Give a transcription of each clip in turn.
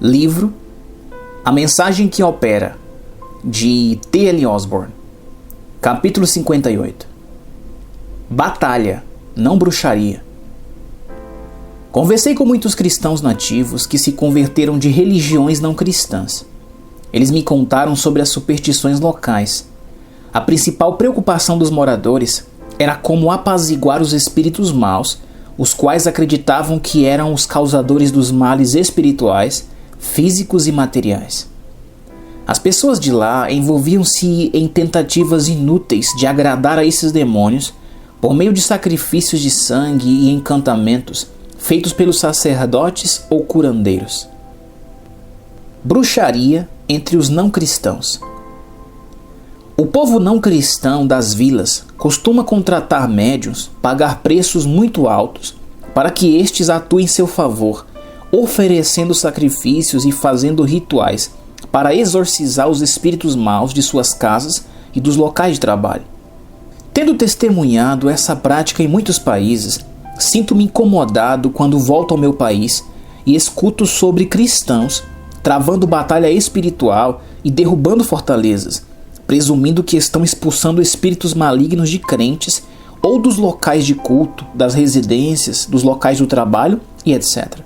Livro A Mensagem que Opera, de T. L. Osborne. Capítulo 58. Batalha, não bruxaria. Conversei com muitos cristãos nativos que se converteram de religiões não cristãs. Eles me contaram sobre as superstições locais. A principal preocupação dos moradores era como apaziguar os espíritos maus, os quais acreditavam que eram os causadores dos males espirituais, físicos e materiais. As pessoas de lá envolviam-se em tentativas inúteis de agradar a esses demônios por meio de sacrifícios de sangue e encantamentos feitos pelos sacerdotes ou curandeiros. Bruxaria entre os não cristãos. O povo não cristão das vilas costuma contratar médiuns, pagar preços muito altos para que estes atuem em seu favor, oferecendo sacrifícios e fazendo rituais para exorcizar os espíritos maus de suas casas e dos locais de trabalho. Tendo testemunhado essa prática em muitos países, sinto-me incomodado quando volto ao meu país e escuto sobre cristãos travando batalha espiritual e derrubando fortalezas, presumindo que estão expulsando espíritos malignos de crentes ou dos locais de culto, das residências, dos locais do trabalho e etc.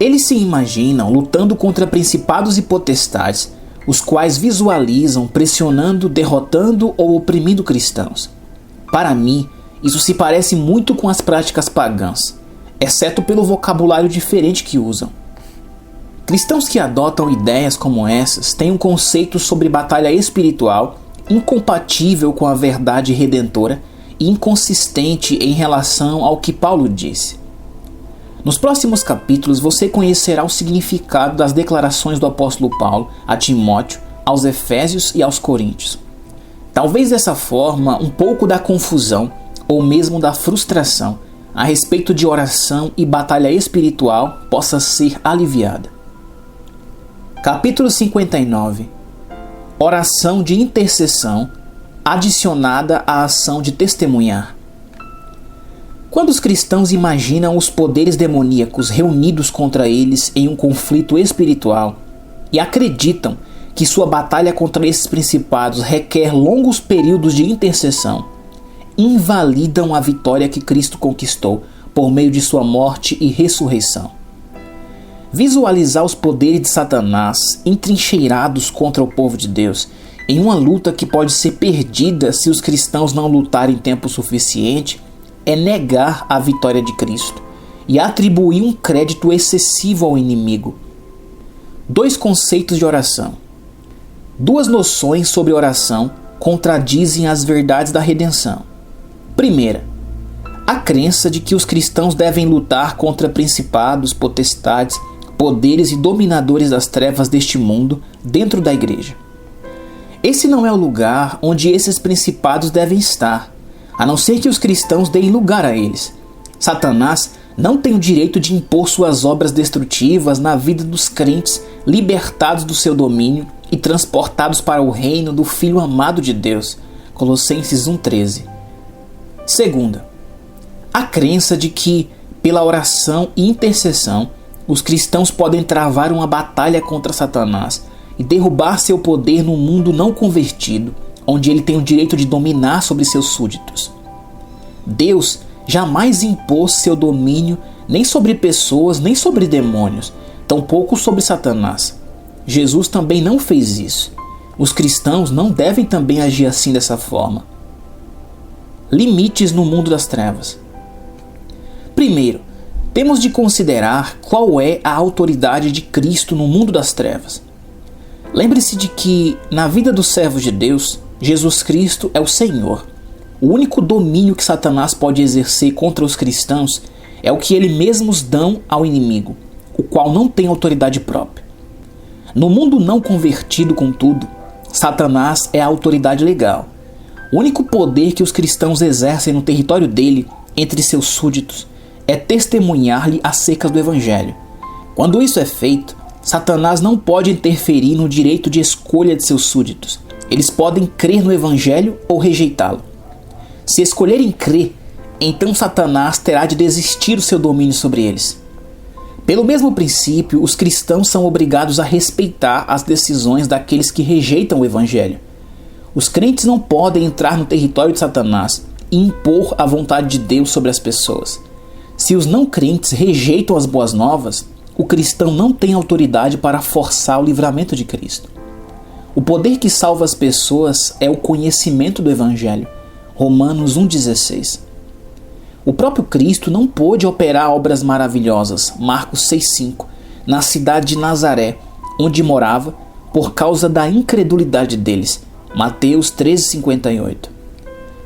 Eles se imaginam lutando contra principados e potestades, os quais visualizam pressionando, derrotando ou oprimindo cristãos. Para mim, isso se parece muito com as práticas pagãs, exceto pelo vocabulário diferente que usam. Cristãos que adotam ideias como essas têm um conceito sobre batalha espiritual incompatível com a verdade redentora e inconsistente em relação ao que Paulo disse. Nos próximos capítulos você conhecerá o significado das declarações do apóstolo Paulo a Timóteo, aos Efésios e aos Coríntios. Talvez dessa forma um pouco da confusão ou mesmo da frustração a respeito de oração e batalha espiritual possa ser aliviada. Capítulo 59. Oração de intercessão adicionada à ação de testemunhar. Quando os cristãos imaginam os poderes demoníacos reunidos contra eles em um conflito espiritual e acreditam que sua batalha contra esses principados requer longos períodos de intercessão, invalidam a vitória que Cristo conquistou por meio de sua morte e ressurreição. Visualizar os poderes de Satanás entrincheirados contra o povo de Deus em uma luta que pode ser perdida se os cristãos não lutarem tempo suficiente é negar a vitória de Cristo e atribuir um crédito excessivo ao inimigo. Dois conceitos de oração. Duas noções sobre oração contradizem as verdades da redenção. Primeira, a crença de que os cristãos devem lutar contra principados, potestades, poderes e dominadores das trevas deste mundo dentro da igreja. Esse não é o lugar onde esses principados devem estar, a não ser que os cristãos deem lugar a eles. Satanás não tem o direito de impor suas obras destrutivas na vida dos crentes libertados do seu domínio e transportados para o reino do Filho amado de Deus. Colossenses 1,13. Segunda, a crença de que, pela oração e intercessão, os cristãos podem travar uma batalha contra Satanás e derrubar seu poder no mundo não convertido, onde ele tem o direito de dominar sobre seus súditos. Deus jamais impôs seu domínio nem sobre pessoas, nem sobre demônios, tampouco sobre Satanás. Jesus também não fez isso. Os cristãos não devem também agir assim dessa forma. Limites no mundo das trevas. Primeiro, temos de considerar qual é a autoridade de Cristo no mundo das trevas. Lembre-se de que, na vida dos servos de Deus, Jesus Cristo é o Senhor. O único domínio que Satanás pode exercer contra os cristãos é o que eles mesmos dão ao inimigo, o qual não tem autoridade própria. No mundo não convertido, contudo, Satanás é a autoridade legal. O único poder que os cristãos exercem no território dele, entre seus súditos, é testemunhar-lhe acerca do Evangelho. Quando isso é feito, Satanás não pode interferir no direito de escolha de seus súditos. Eles podem crer no Evangelho ou rejeitá-lo. Se escolherem crer, então Satanás terá de desistir do seu domínio sobre eles. Pelo mesmo princípio, os cristãos são obrigados a respeitar as decisões daqueles que rejeitam o Evangelho. Os crentes não podem entrar no território de Satanás e impor a vontade de Deus sobre as pessoas. Se os não crentes rejeitam as boas novas, o cristão não tem autoridade para forçar o livramento de Cristo. O poder que salva as pessoas é o conhecimento do Evangelho. Romanos 1,16. O próprio Cristo não pôde operar obras maravilhosas, Marcos 6,5, na cidade de Nazaré, onde morava, por causa da incredulidade deles, Mateus 13,58.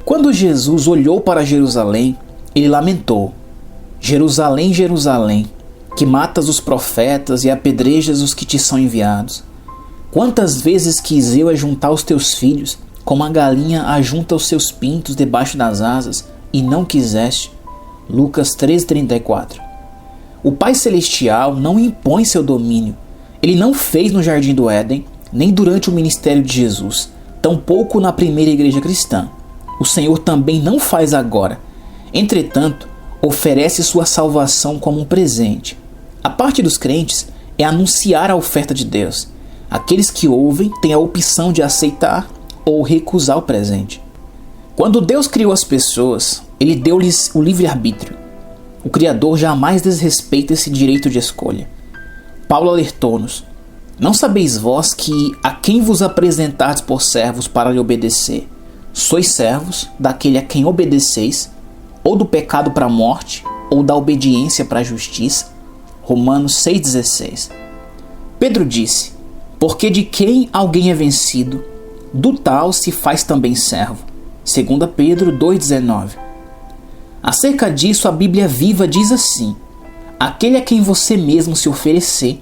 Quando Jesus olhou para Jerusalém, ele lamentou: Jerusalém, Jerusalém, que matas os profetas e apedrejas os que te são enviados. Quantas vezes quis eu ajuntar os teus filhos, como a galinha ajunta os seus pintos debaixo das asas, e não quiseste. Lucas 13,34. O Pai Celestial não impõe seu domínio. Ele não fez no Jardim do Éden, nem durante o ministério de Jesus, tampouco na primeira igreja cristã. O Senhor também não faz agora. Entretanto, oferece sua salvação como um presente. A parte dos crentes é anunciar a oferta de Deus. Aqueles que ouvem têm a opção de aceitar ou recusar o presente. Quando Deus criou as pessoas, Ele deu-lhes o livre-arbítrio. O Criador jamais desrespeita esse direito de escolha. Paulo alertou-nos: não sabeis vós que a quem vos apresentardes por servos para lhe obedecer, sois servos daquele a quem obedeceis, ou do pecado para a morte, ou da obediência para a justiça? Romanos 6,16. Pedro disse: porque de quem alguém é vencido, do tal se faz também servo. 2 Pedro 2,19. Acerca disso, a Bíblia Viva diz assim: aquele a quem você mesmo se oferecer,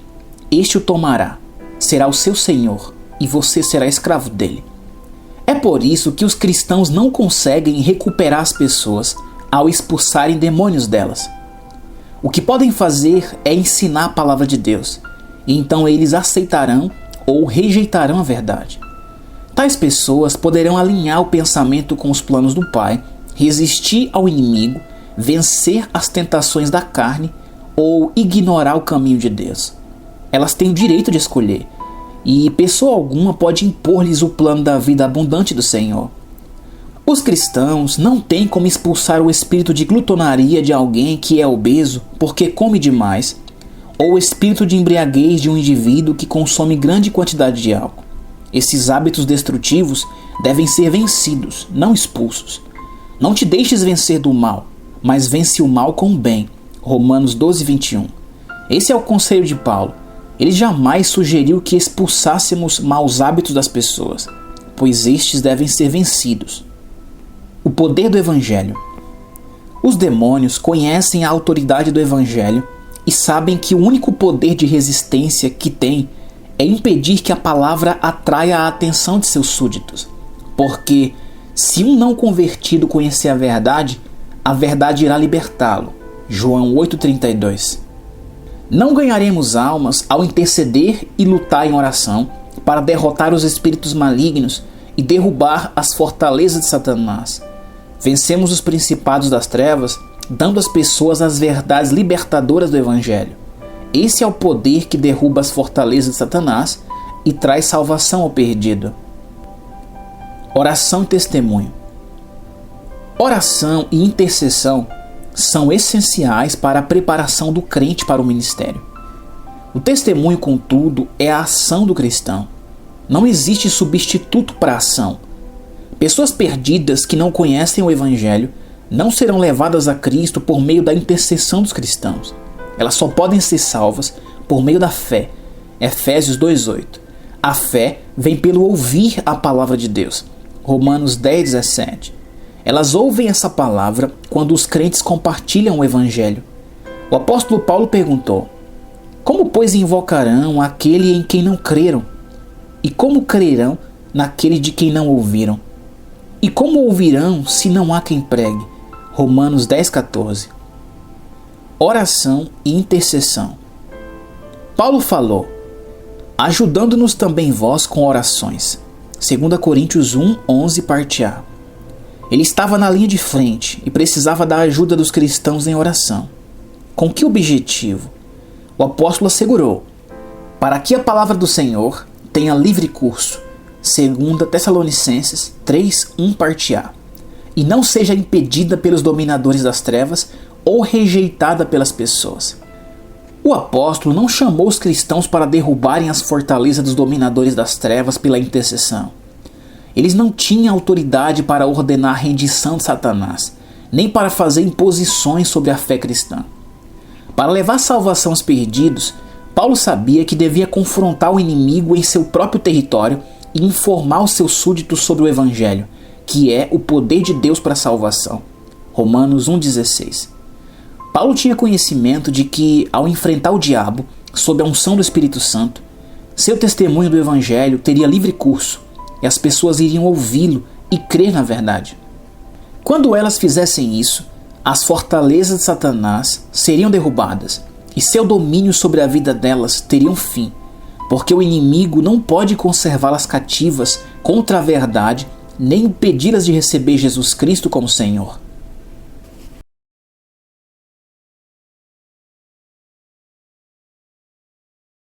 este o tomará, será o seu senhor, e você será escravo dele. É por isso que os cristãos não conseguem recuperar as pessoas ao expulsarem demônios delas. O que podem fazer é ensinar a palavra de Deus, e então eles aceitarão ou rejeitarão a verdade. Tais pessoas poderão alinhar o pensamento com os planos do Pai, resistir ao inimigo, vencer as tentações da carne ou ignorar o caminho de Deus. Elas têm o direito de escolher, e pessoa alguma pode impor-lhes o plano da vida abundante do Senhor. Os cristãos não têm como expulsar o espírito de glutonaria de alguém que é obeso porque come demais, ou o espírito de embriaguez de um indivíduo que consome grande quantidade de álcool. Esses hábitos destrutivos devem ser vencidos, não expulsos. Não te deixes vencer do mal, mas vence o mal com o bem. Romanos 12:21. Esse é o conselho de Paulo. Ele jamais sugeriu que expulsássemos maus hábitos das pessoas, pois estes devem ser vencidos. O poder do Evangelho. Os demônios conhecem a autoridade do Evangelho e sabem que o único poder de resistência que tem é impedir que a palavra atraia a atenção de seus súditos. Porque, se um não convertido conhecer a verdade irá libertá-lo. João 8,32. Não ganharemos almas ao interceder e lutar em oração para derrotar os espíritos malignos e derrubar as fortalezas de Satanás. Vencemos os principados das trevas, dando às pessoas as verdades libertadoras do Evangelho. Esse é o poder que derruba as fortalezas de Satanás e traz salvação ao perdido. Oração e testemunho. Oração e intercessão são essenciais para a preparação do crente para o ministério. O testemunho, contudo, é a ação do cristão. Não existe substituto para a ação. Pessoas perdidas que não conhecem o Evangelho não serão levadas a Cristo por meio da intercessão dos cristãos. Elas só podem ser salvas por meio da fé. Efésios 2,8. A fé vem pelo ouvir a palavra de Deus. Romanos 10,17. Elas ouvem essa palavra quando os crentes compartilham o Evangelho. O apóstolo Paulo perguntou: como, pois, invocarão aquele em quem não creram? E como crerão naquele de quem não ouviram? E como ouvirão se não há quem pregue? Romanos 10,14. Oração e intercessão. Paulo falou: ajudando-nos também vós com orações. 2 Coríntios 1:11, parte A. Ele estava na linha de frente e precisava da ajuda dos cristãos em oração. Com que objetivo? o apóstolo assegurou: para que a palavra do Senhor tenha livre curso, 2 Tessalonicenses 3:1 parte A, e não seja impedida pelos dominadores das trevas ou rejeitada pelas pessoas. O apóstolo não chamou os cristãos para derrubarem as fortalezas dos dominadores das trevas pela intercessão. Eles não tinham autoridade para ordenar a rendição de Satanás, nem para fazer imposições sobre a fé cristã. Para levar salvação aos perdidos, Paulo sabia que devia confrontar o inimigo em seu próprio território e informar os seus súditos sobre o Evangelho, que é o poder de Deus para a salvação. Romanos 1,16. Paulo tinha conhecimento de que, ao enfrentar o diabo, sob a unção do Espírito Santo, seu testemunho do Evangelho teria livre curso e as pessoas iriam ouvi-lo e crer na verdade. Quando elas fizessem isso, as fortalezas de Satanás seriam derrubadas e seu domínio sobre a vida delas teria um fim, porque o inimigo não pode conservá-las cativas contra a verdade nem impedi-las de receber Jesus Cristo como Senhor.